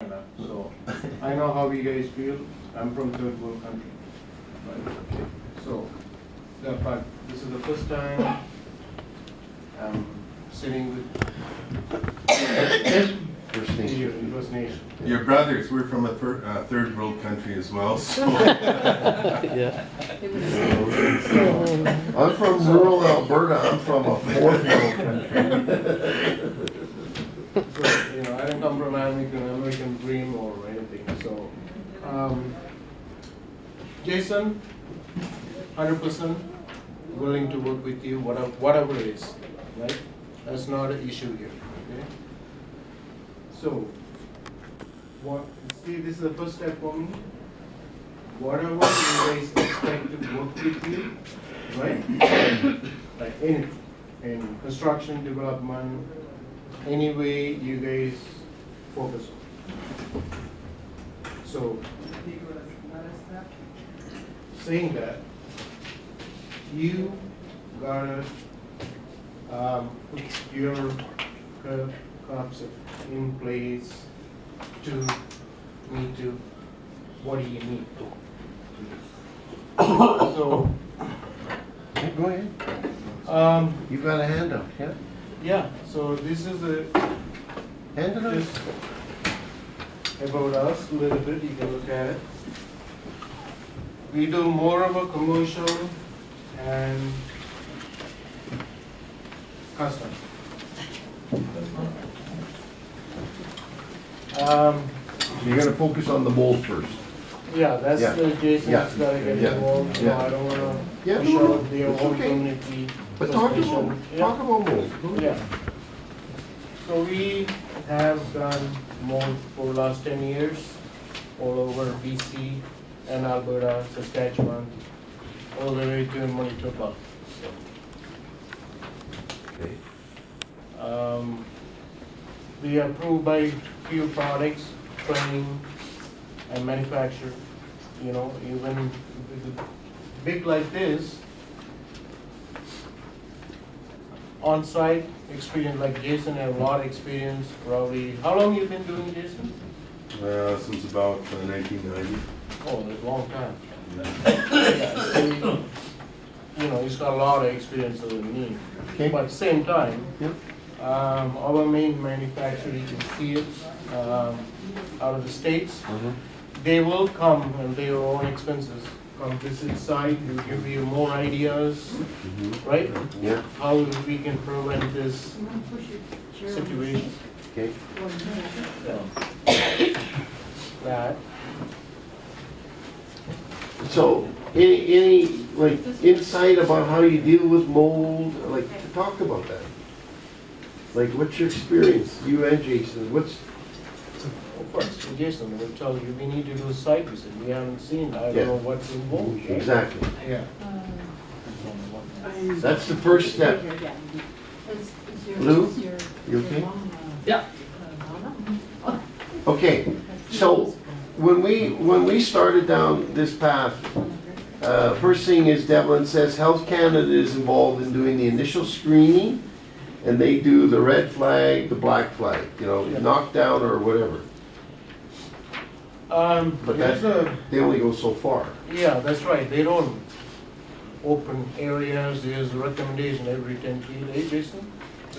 So I know how you guys feel. I'm from third world country. Right? Okay. So but this is the first time I'm sitting with First Nation. Your brothers, we're from a third world country as well. So. Yeah. I'm from rural Alberta. I'm from a fourth world country. So, I didn't come from American dream or anything. So, Jason, 100% willing to work with you, whatever it is, right? That's not an issue here. Okay. So, see, this is the first step for me. Whatever you guys expect to work with you, right? Like anything, in construction, development, any way you guys focus on. So, saying that, you gotta put your concept in place to meet to what do you need. So, Go ahead. You got a handout, yeah? yeah, so this is a Hand it just about us a little bit, you can look at it. We do more of a commercial and custom. You gotta focus on the mold first. Yeah, that's Yeah. the Jason's Yeah. gotta get Yeah. involved. You know, Yeah. I don't wanna Yeah, push no, no, out their it's whole okay. community. But talk frustration. about mold. Go ahead. Yeah. So we have done mold for the last 10 years, all over BC and Alberta, Saskatchewan, all the way to Manitoba. Okay. We are approved by few products, training and manufacture. Even with a big like this, on-site experience like Jason have a lot of experience. Probably, how long you been doing Jason? Since about 1990. Oh, that's a long time. Yeah, so, he's got a lot of experience than me. Okay. But at the same time, Yep. our main manufacturer, you can see it, out of the States. They will come and their own expenses, come visit site, will give you more ideas, right? Yeah. How we can prevent this situation. Okay. That. So, any like insight about how you deal with mold? Like, talk about that. Like, what's your experience? You and Jason. Of course, Jason will tell you, we need to do a site visit. We haven't seen, I Yeah. don't know what's involved. right? Exactly. Yeah. That's the first step. Lou, you okay? Yeah. Okay. So, when we started down this path, first thing is Devlin says Health Canada is involved in doing the initial screening, and they do the red flag, the black flag, knockdown or whatever. But There's they only go so far. yeah, that's right. They don't open areas. There's a recommendation every 10 feet. Hey, Jason?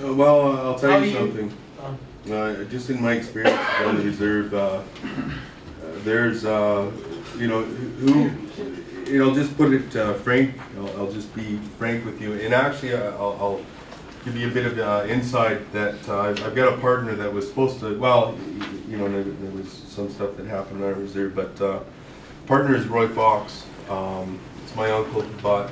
Well, I'll tell How you you- something. Just in my experience on the reserve, there's, just put it frank. I'll just be frank with you. And actually, I'll give you a bit of insight that I've got a partner that was supposed to, there was some stuff that happened on our reserve, but partner is Roy Fox. It's my uncle, but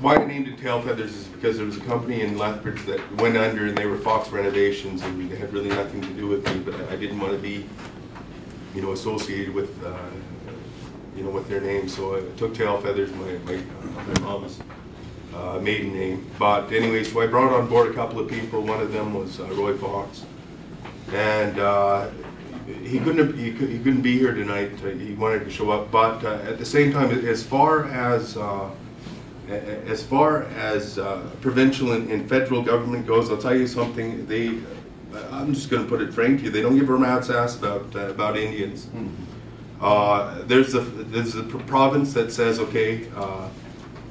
why I named it Tail Feathers is because there was a company in Lethbridge that went under and they were Fox Renovations and they had really nothing to do with me, but I didn't want to be, associated with, with their name. So I took Tail Feathers, my mom's maiden name. But anyway, so I brought on board a couple of people. One of them was Roy Fox, and he couldn't be here tonight. He wanted to show up, but at the same time, as far as provincial and federal government goes, I'll tell you something. I'm just going to put it frank to you, they don't give a rat's ass about Indians. There's a province that says, okay,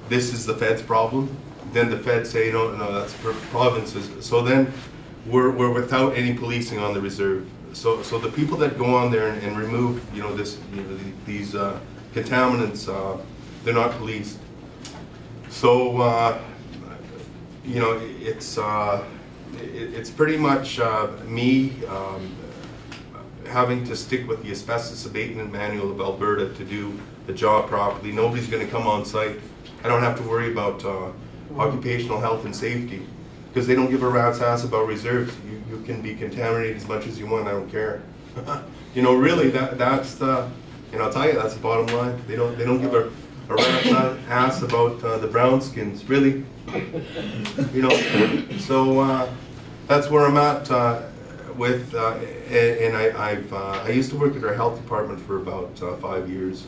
this is the Fed's problem. Then the Feds say, no, that's provinces. So then we're without any policing on the reserve. So the people that go on there and remove, these contaminants, they're not policed. So it's pretty much me having to stick with the asbestos abatement manual of Alberta to do the job properly. Nobody's going to come on site. I don't have to worry about occupational health and safety because they don't give a rat's ass about reserves. You can be contaminated as much as you want. I don't care. Really, that's the. I'll tell you, that's the bottom line. They don't give a rat's ass about the brown skins, really. So that's where I'm at with, and I used to work at our health department for about 5 years,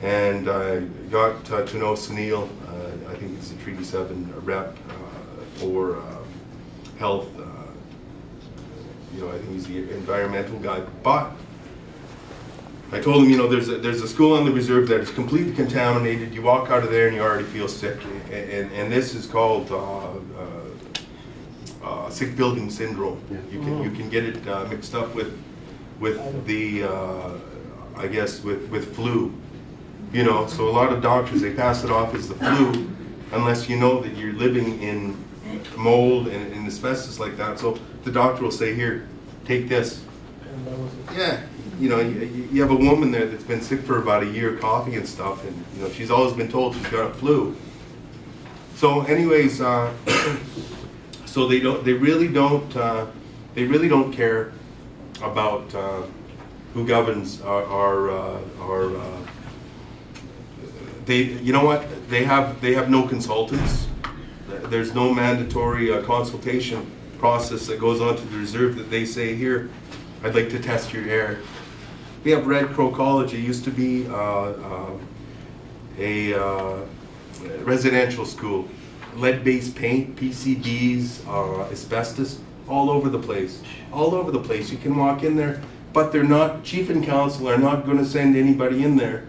and I got to know Sunil. I think he's a Treaty 7 rep for health. I think he's the environmental guy, but I told him, there's a school on the reserve that is completely contaminated. You walk out of there and you already feel sick, and this is called sick building syndrome. Yeah. You can get it mixed up with the I guess with flu. So a lot of doctors, they pass it off as the flu unless you know that you're living in mold and asbestos like that. So the doctor will say, here, take this. Yeah. You have a woman there that's been sick for about a year, coughing and stuff, and she's always been told she's got a flu. So, anyways, so they really don't care about who governs our you know what? They have no consultants. There's no mandatory consultation process that goes on to the reserve that they say, here, I'd like to test your air. We have Red Crow College. It used to be a residential school. Lead-based paint, PCBs, asbestos, all over the place. All over the place. You can walk in there, but they're not, chief and council are not going to send anybody in there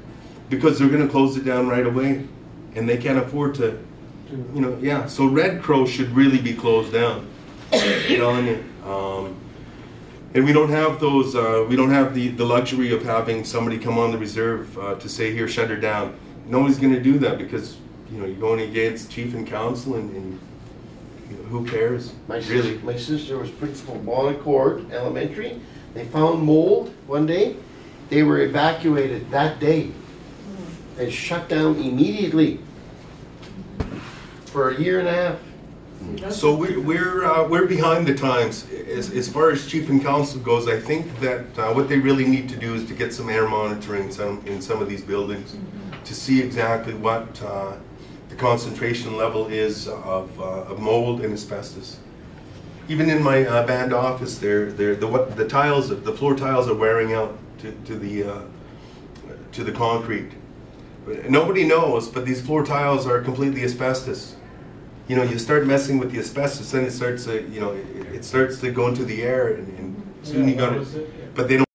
because they're going to close it down right away. And they can't afford to, yeah. So Red Crow should really be closed down. I'm telling you. And we don't have those, we don't have the luxury of having somebody come on the reserve to say, here, shut her down. Nobody's going to do that because, you're going against chief and council and who cares, really? My sister was principal of Bonnecourt Elementary. They found mold one day. They were evacuated that day and shut down immediately for a year and a half. So we're behind the times as far as chief and council goes. I think that what they really need to do is to get some air monitoring in some of these buildings to see exactly what the concentration level is of mold and asbestos. Even in my band office, the tiles, the floor tiles are wearing out to the concrete. Nobody knows, but these floor tiles are completely asbestos. You start messing with the asbestos, then it starts to, it starts to go into the air, and soon you got it. But they don't.